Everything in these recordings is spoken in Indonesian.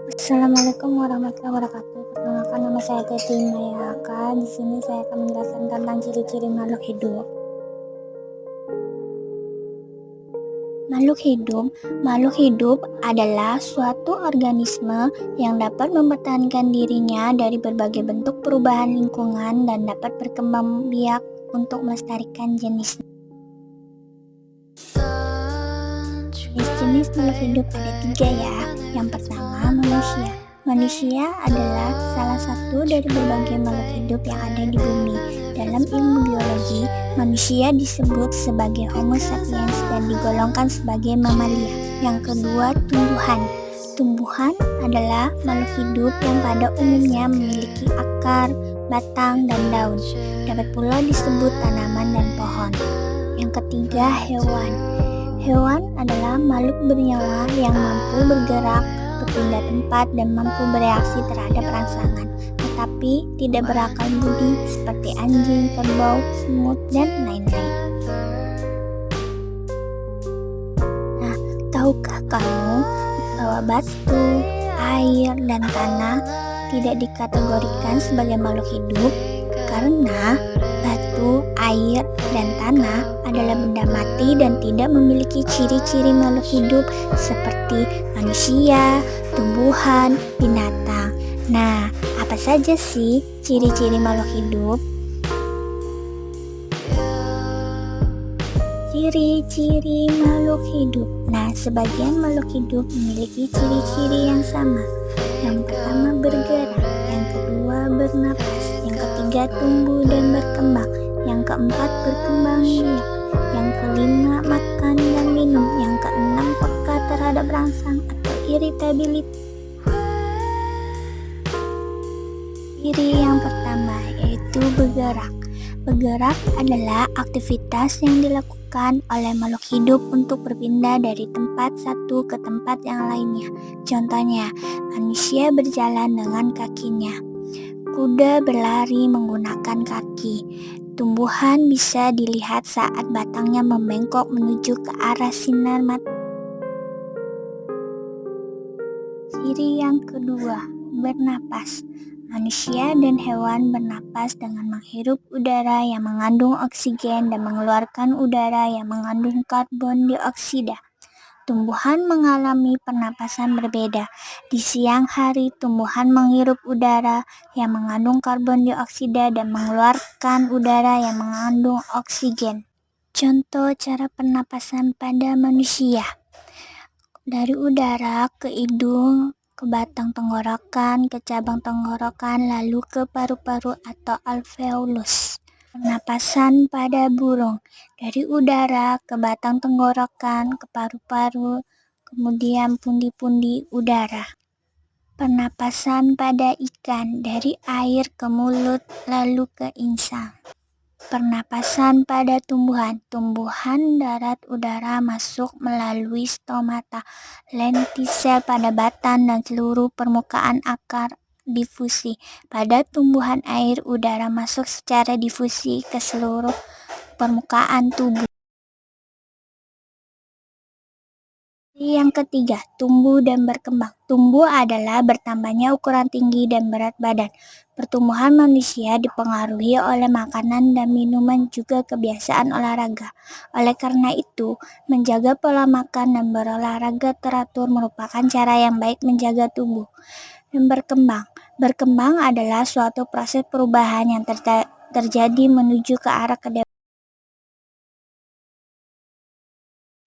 Assalamualaikum warahmatullahi wabarakatuh. Perkenalkan, nama saya Teti Mayaka. Di sini saya akan menjelaskan tentang ciri-ciri makhluk hidup. Makhluk hidup adalah suatu organisme yang dapat mempertahankan dirinya dari berbagai bentuk perubahan lingkungan dan dapat berkembang biak untuk melestarikan jenisnya. Jenis makhluk hidup ada 3 ya. Yang pertama, manusia. Manusia adalah salah satu dari berbagai makhluk hidup yang ada di bumi. Dalam ilmu biologi, manusia disebut sebagai Homo sapiens dan digolongkan sebagai mamalia. Yang kedua, tumbuhan. Tumbuhan adalah makhluk hidup yang pada umumnya memiliki akar, batang, dan daun. Dapat pula disebut tanaman dan pohon. Yang ketiga, hewan. Hewan adalah makhluk bernyawa yang mampu bergerak, berpindah tempat, dan mampu bereaksi terhadap rangsangan, tetapi tidak berakal budi seperti anjing, kerbau, semut, dan lain-lain. Nah, tahukah kamu bahwa batu, air, dan tanah tidak dikategorikan sebagai makhluk hidup? Karena batu, air, dan tanah adalah benda mati dan tidak memiliki ciri-ciri makhluk hidup seperti manusia, tumbuhan, binatang. Nah, apa saja sih ciri-ciri makhluk hidup? Ciri-ciri makhluk hidup. Nah, sebagian makhluk hidup memiliki ciri-ciri yang sama. Yang pertama, bergerak. Yang kedua, bernapas. Yang ketiga, tumbuh dan berkembang. Yang keempat, berkembang biak. Yang kelima, makan dan minum. Yang keenam, peka terhadap rangsang atau iritabilitas. Ciri yang pertama yaitu bergerak. Bergerak adalah aktivitas yang dilakukan oleh makhluk hidup untuk berpindah dari tempat satu ke tempat yang lainnya. Contohnya, manusia berjalan dengan kakinya. Kuda berlari menggunakan kaki. Tumbuhan bisa dilihat saat batangnya membengkok menuju ke arah sinar matahari. Ciri yang kedua, bernapas. Manusia dan hewan bernapas dengan menghirup udara yang mengandung oksigen dan mengeluarkan udara yang mengandung karbon dioksida. Tumbuhan mengalami pernapasan berbeda. Di siang hari, tumbuhan menghirup udara yang mengandung karbon dioksida dan mengeluarkan udara yang mengandung oksigen. Contoh cara pernapasan pada manusia. Dari udara ke hidung, ke batang tenggorokan, ke cabang tenggorokan, lalu ke paru-paru atau alveolus. Pernapasan pada burung, dari udara ke batang tenggorokan, ke paru-paru, kemudian pundi-pundi udara. Pernapasan pada ikan, dari air ke mulut, lalu ke insang. Pernapasan pada tumbuhan. Tumbuhan darat udara masuk melalui stomata, lentisel pada batang dan seluruh permukaan akar. Difusi. Pada tumbuhan air, udara masuk secara difusi ke seluruh permukaan tubuh. Yang ketiga, tumbuh dan berkembang. Tumbuh adalah bertambahnya ukuran tinggi dan berat badan. Pertumbuhan manusia dipengaruhi oleh makanan dan minuman, juga kebiasaan olahraga. Oleh karena itu, menjaga pola makan dan berolahraga teratur merupakan cara yang baik menjaga tubuh. Dan berkembang. Berkembang adalah suatu proses perubahan yang terjadi menuju ke arah kedewasaan.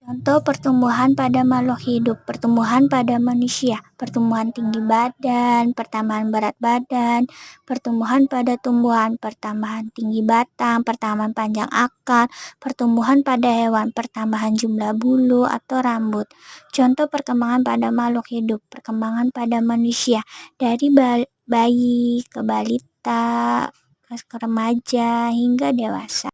Contoh pertumbuhan pada makhluk hidup, pertumbuhan pada manusia, pertumbuhan tinggi badan, pertambahan berat badan, pertumbuhan pada tumbuhan, pertambahan tinggi batang, pertambahan panjang akar, pertumbuhan pada hewan, pertambahan jumlah bulu atau rambut. Contoh perkembangan pada makhluk hidup, perkembangan pada manusia, dari bayi ke balita, ke remaja, hingga dewasa.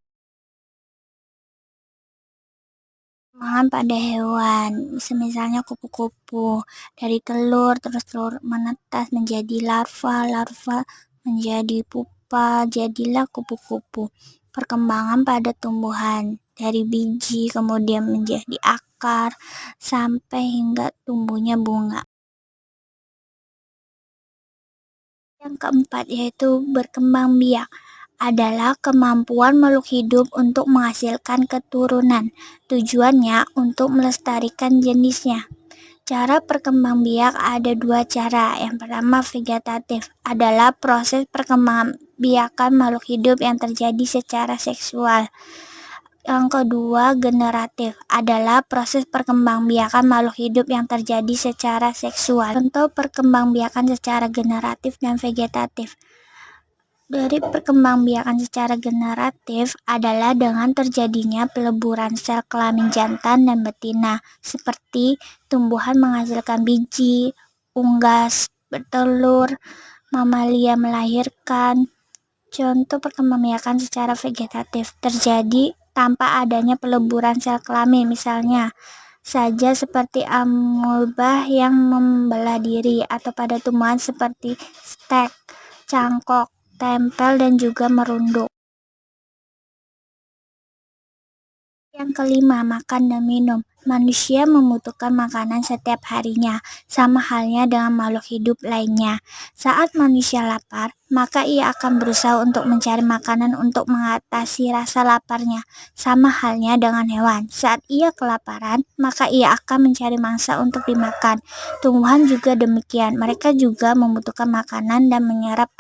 Perkembangan pada hewan, misalnya kupu-kupu, dari telur, terus telur menetas menjadi larva, larva menjadi pupa, jadilah kupu-kupu. Perkembangan pada tumbuhan, dari biji kemudian menjadi akar, sampai hingga tumbuhnya bunga. Yang keempat yaitu berkembang biak adalah kemampuan makhluk hidup untuk menghasilkan keturunan. Tujuannya untuk melestarikan jenisnya. Cara perkembangbiak ada dua cara. Yang pertama, vegetatif adalah proses perkembangbiakan makhluk hidup yang terjadi secara seksual. Yang kedua, generatif adalah proses perkembangbiakan makhluk hidup yang terjadi secara seksual. Contoh perkembangbiakan secara generatif dan vegetatif. Dari perkembangbiakan secara generatif adalah dengan terjadinya peleburan sel kelamin jantan dan betina, seperti tumbuhan menghasilkan biji, unggas, bertelur, mamalia melahirkan. Contoh perkembangbiakan secara vegetatif terjadi tanpa adanya peleburan sel kelamin, misalnya saja seperti amoeba yang membelah diri, atau pada tumbuhan seperti stek, cangkok, tempel, dan juga merunduk. Yang kelima, makan dan minum. Manusia membutuhkan makanan setiap harinya, sama halnya dengan makhluk hidup lainnya. Saat manusia lapar, maka ia akan berusaha untuk mencari makanan untuk mengatasi rasa laparnya, sama halnya dengan hewan. Saat ia kelaparan, maka ia akan mencari mangsa untuk dimakan. Tumbuhan juga demikian, mereka juga membutuhkan makanan dan menyerap.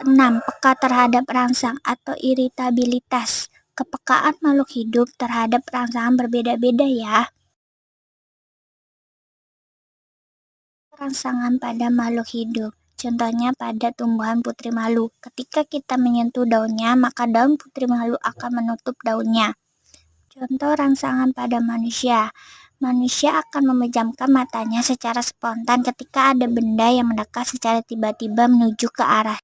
6. Peka terhadap rangsang atau iritabilitas. Kepekaan makhluk hidup terhadap rangsangan berbeda-beda ya. Rangsangan pada makhluk hidup. Contohnya pada tumbuhan putri malu. Ketika kita menyentuh daunnya, maka daun putri malu akan menutup daunnya. Contoh rangsangan pada manusia. Manusia akan memejamkan matanya secara spontan ketika ada benda yang mendekat secara tiba-tiba menuju ke arah.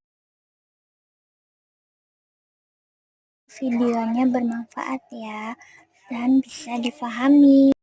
Videonya bermanfaat ya dan bisa difahami.